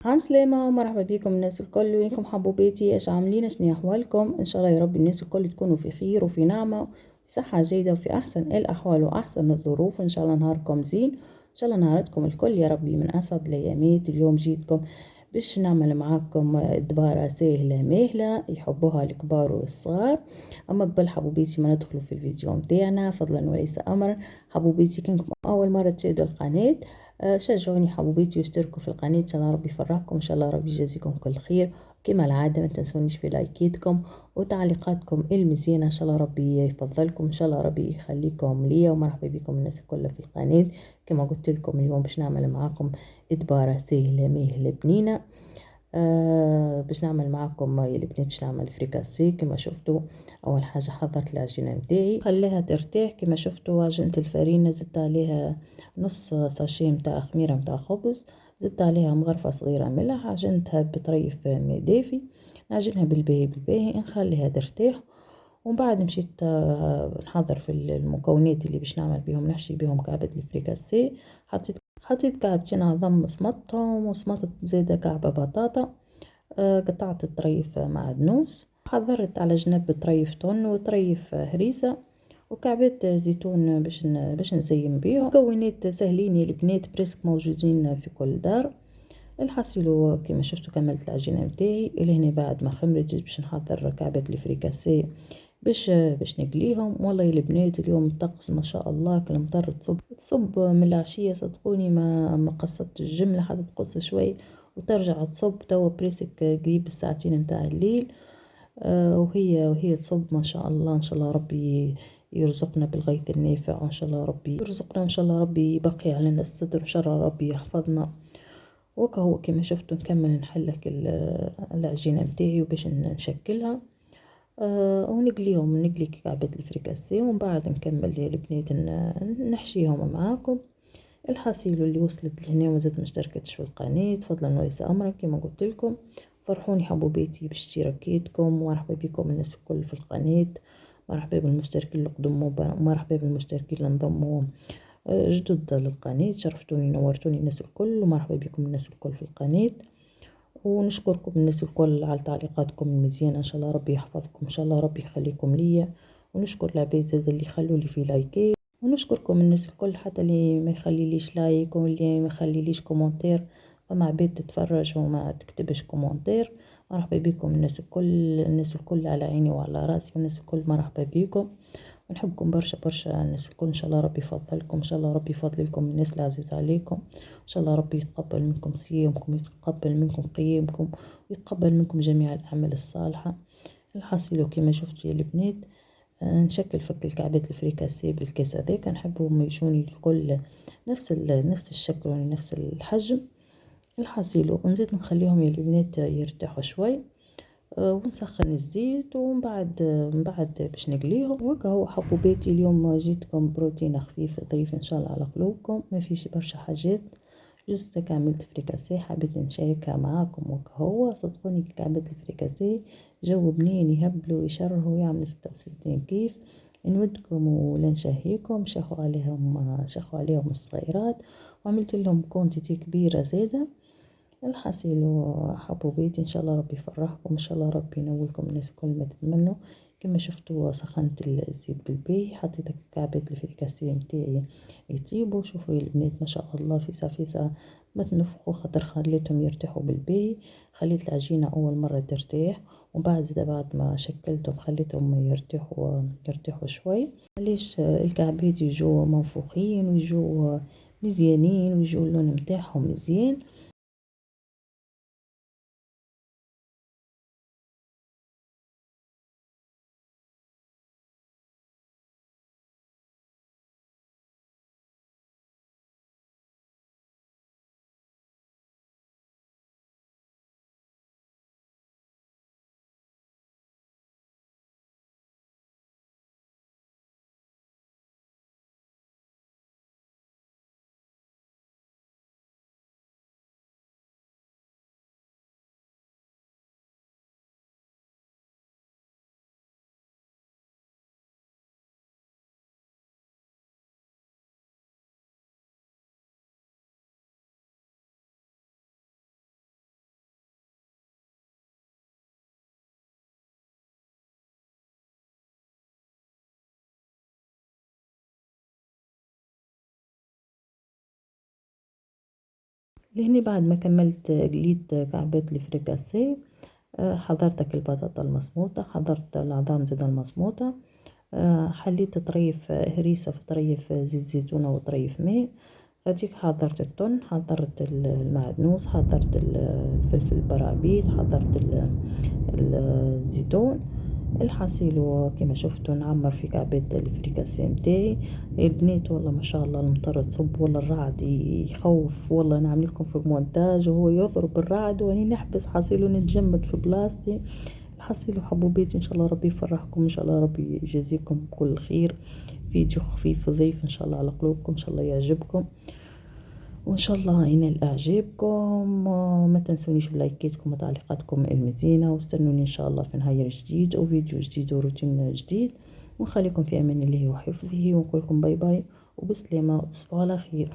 عسلامة، مرحبا بكم الناس الكل. وينكم حبوباتي؟ ايش عاملين؟ شنو احوالكم؟ ان شاء الله يا رب الناس الكل تكونوا في خير وفي نعمة وصحة جيدة وفي احسن الاحوال واحسن الظروف. ان شاء الله نهاركم زين، ان شاء الله نهارتكم الكل يا ربي من اسعد الايامات. اليوم جيتكم باش نعمل معاكم دبارة سهلة ماهلة يحبوها الكبار والصغار. اما قبل حبوباتي ما ندخلوا في الفيديو متاعنا، فضلا وليس امرا، حبوباتي كنكم اول مرة تشاهدوا القناة شجعوني حبوبيتي واشتركوا في القناة. ان شاء الله ربي يفرحكم، ان شاء الله ربي يجازيكم كل خير. كما العادة ما تنسونيش في لايكيتكم وتعليقاتكم المزيانة، ان شاء الله ربي يفضلكم، ان شاء الله ربي يخليكم ليا. ومرحبا بكم الناس كلها في القناة. كما قلت لكم اليوم باش نعمل معاكم ادبارة سهلة ماهلة بنينة. باش نعمل معاكم يا البنات، باش نعمل فريكاسي كما شفتوا. اول حاجه حضرت العجينه متاعي، خليها ترتاح. كما شفتوا عجينه الفرينه زدت عليها نص ساشي متاع خميره متاع خبز، زدت عليها مغرفه صغيره ملح، عجنتها بطريف ماء دافي، نعجنها بالباهي بالباهي نخليها ترتاح. ومن بعد مشيت نحضر في المكونات اللي باش نعمل بيهم، نحشي بيهم كعبة الفريكاسي. حطيت كعبتين عظم سمطتهم، وسمطت زيادة كعبة بطاطا. قطعت طريف معدنوس، حضرت على جنب طريف تون وطريف هريسة وكعبات زيتون باش نزين بيهم. مكونات سهلين يا البنات، بريسك موجودين في كل دار. الحصيلو كما شفتوا كملت العجينة متاعي. لهنا بعد ما خمرت جيت باش نحضر كعبات الفريكاسي باش نقليهم. والله يا البنات اليوم الطقس ما شاء الله كالمطر، تصب من العشية صدقوني، ما قصت الجملة حتى تقص شوي وترجع تصب. توا بريسك قريب الساعتين متاع الليل. وهي تصب ما شاء الله. ان شاء الله ربي يرزقنا بالغيث النافع، وان شاء الله ربي يرزقنا، وان شاء الله ربي يبقي علينا الستر، ان شاء الله ربي يحفظنا. وكهو كما شفتوا نكمل نحلك العجينة متاعي وباش نشكلها. ونقليهم، نقلي كعبة الفريكاسي ومن بعد نكمل يا البنات نحشيهم معاكم. الحصيل اللي وصلت لهنا ومازالت مشتركتش في القناة، فضلا وليس امرا كما قلت لكم. فرحوني حبوباتي باشتراكاتكم، ومرحبا بكم الناس الكل في القناة. مرحبا بالمشتركين اللي قدموا، مرحبا بالمشتركين اللي انضموا جدد للقناة. شرفتوني نورتوني الناس الكل، ومرحبا بكم الناس الكل في القناة. ونشكركم الناس الكل على تعليقاتكم المزيانة. ان شاء الله ربي يحفظكم، ان شاء الله ربي يخليكم ليا. ونشكر العباد زاد اللي خلوا لي في لايكات، ونشكركم الناس الكل حتى اللي ما يخليليش لايك واللي ما يخليليش كومنتير. فما عباد تتفرج وما تكتبش كومنتير. مرحبا بكم الناس الكل، الناس الكل على عيني وعلى راسي، والناس الكل مرحبا بكم. ونحبكم برشا برشا الناس الكل. ان شاء الله ربي يفضلكم، ان شاء الله ربي يفضل لكم الناس العزيز عليكم. ان شاء الله ربي يتقبل منكم صيامكم، يتقبل منكم قيامكم، ويتقبل منكم جميع الاعمال الصالحه. الحاصل كما شفتوا يا البنات، نشكل فك الكعبات الفريكاسي بالكاس هذاك، نحبهم يجوني الكل نفس الشكل ونفس الحجم. الحاصل ونزيد نخليهم يا البنات يرتاحوا شوي. ونسخن الزيت، ومن بعد باش نقليهم. وكهو حبوباتي اليوم جيتكم بروتين خفيف ظريف ان شاء الله على قلوبكم، ما فيش برشا حاجات. جست عملت فريكاسي حبيت نشاركها معاكم. وكهو صدقوني كي عملت الفريكاسي جو بنين يهبلوا ويشرهوا ويعمل 66 كيف. نودكم ولا نشهيكم. شخوا عليهم الصغيرات، وعملت لهم كونتيتي كبيرة زادة. الحصيل حبوباتي ان شاء الله ربي يفرحكم، ان شاء الله ربي ينولكم الناس كل ما تتمنوا. كما شفتوا سخنت الزيت بالباهي، حطيت كعبات الفريكاسي متاعي يطيبوا. شوفوا يا البنات ما شاء الله فيسا فيسا ما تنفخوا، خاطر خليتهم يرتاحوا بالباهي. خليت العجينة اول مرة ترتاح، ومن بعد ما شكلتهم خليتهم يرتاحوا شوي. علاش الكعبات يجوا منفوخين ويجوا مزيانين ويجوا اللون متاعهم مزيان. لهني بعد ما كملت قليت كعبات الفريكاسي. حضرتك البطاطا المصموطة، حضرت العظام زيت المصموطة. حليت طريف هريسة في طريف زيت زيتونة وطريف ماء. غاديك حضرت التون، حضرت المعدنوس، حضرت الفلفل البرابيط، حضرت الزيتون. الحصيل كما شفتوا نعمر في كعبات الفريكاسي متاعي. البنات والله ما شاء الله المطر تصب والله الرعد يخوف، والله نعمل لكم في المونتاج وهو يضرب الرعد واني نحبس حصيل ونتجمد في بلاصتي. الحصيل وحبوباتي ان شاء الله ربي يفرحكم، ان شاء الله ربي يجازيكم بكل خير. فيديو خفيف ظريف ان شاء الله على قلوبكم، ان شاء الله يعجبكم وان شاء الله ينال اعجابكم. ما تنسونيش بلايكاتكم وتعليقاتكم المزينه، واستنوني ان شاء الله في نهاية جديد او فيديو جديد وروتين جديد. ونخليكم في امان الله وحفظه، ونقول لكم باي باي وبسلامه وتصبحوا على خير.